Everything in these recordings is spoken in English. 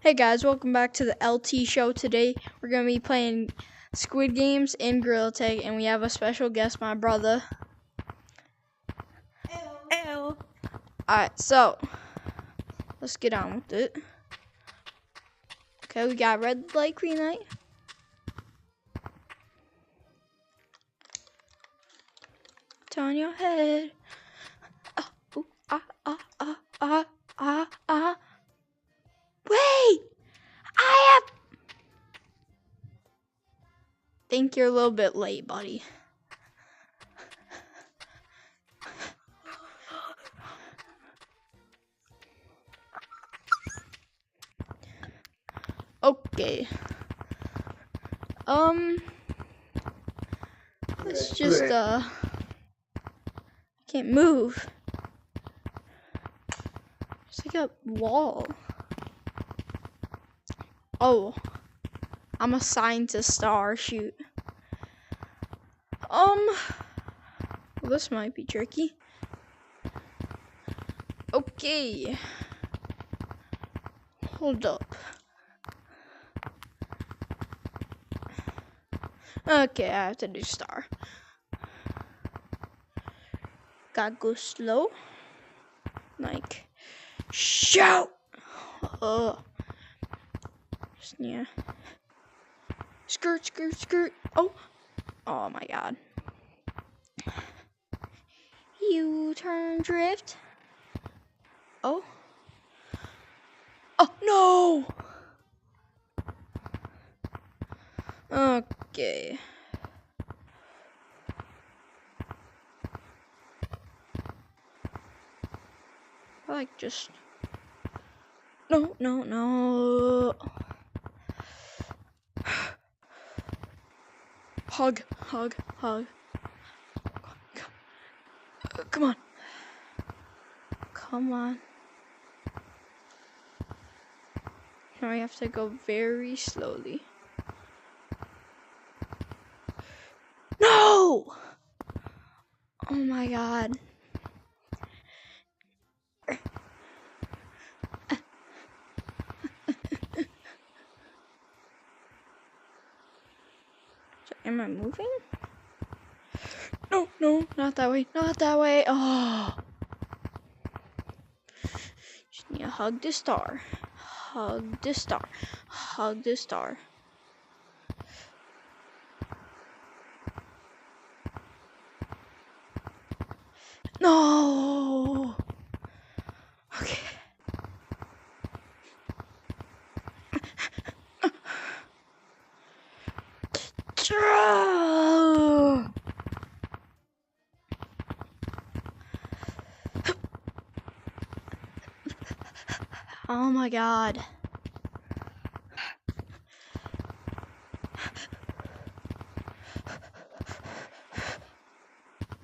Hey guys, welcome back to the LT show. Today we're going to be playing Squid Games in Gorilla Tag, and we have a special guest, my brother. Hello. Alright, so let's get on with it. Okay, we got red light, green light. Turn your head. Wait! Think you're a little bit late, buddy. Okay. Let's just, I can't move. It's like a wall. Oh. I'm assigned to star, shoot. Well, this might be tricky. Okay. Hold up. Okay, I have to do star. Gotta go slow. Like, shout! Yeah. Skirt, skirt, skirt. Oh my god. U-turn drift. Oh no! Okay. I like just no. Hug. Come on. Now I have to go very slowly. No! Oh my god. Am I moving? No, not that way. Oh. Just need to hug the star. Hug the star. No. Okay. Oh my god.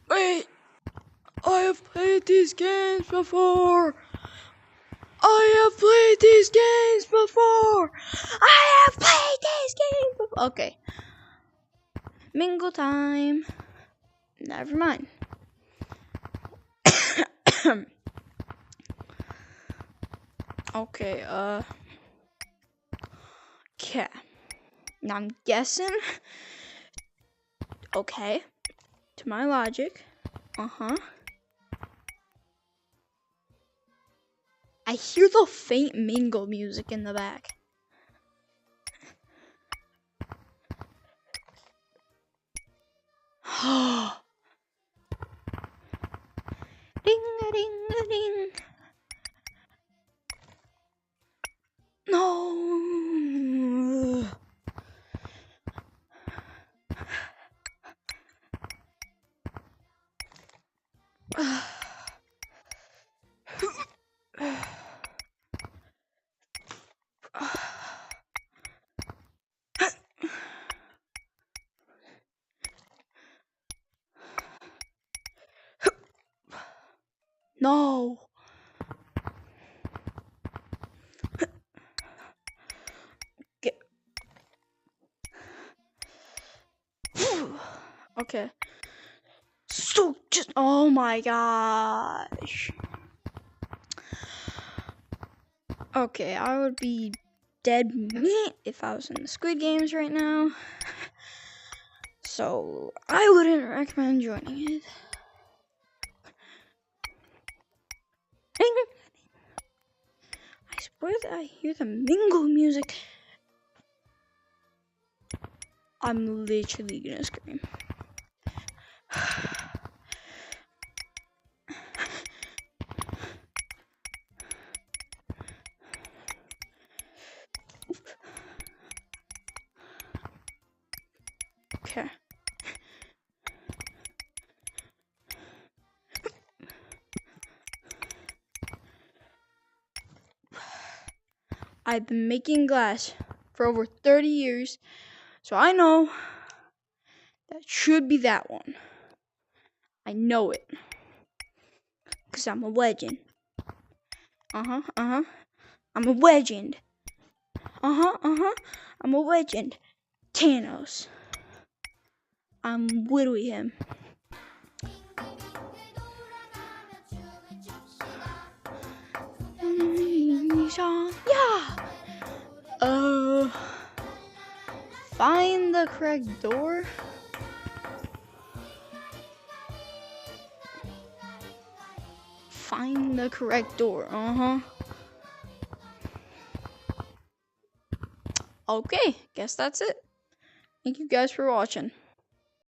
Wait! I have played these games before! Okay. Mingle time. Never mind. Okay, okay. Now I'm guessing. Okay. To my logic. I hear the faint mingle music in the back. Ding-a-ding-a-ding. No. No. Okay. So just, oh my gosh. Okay, I would be dead meat if I was in the Squid Games right now. So I wouldn't recommend joining it. I swear that I hear the mingle music. I'm literally gonna scream. Okay. I've been making glass for over 30 years, so I know that should be that one. I know it. Because I'm a legend. I'm a legend. I'm a legend. Thanos. I'm literally him. Yeah. Find the correct door. Find the correct door. Okay, guess that's it. Thank you guys for watching.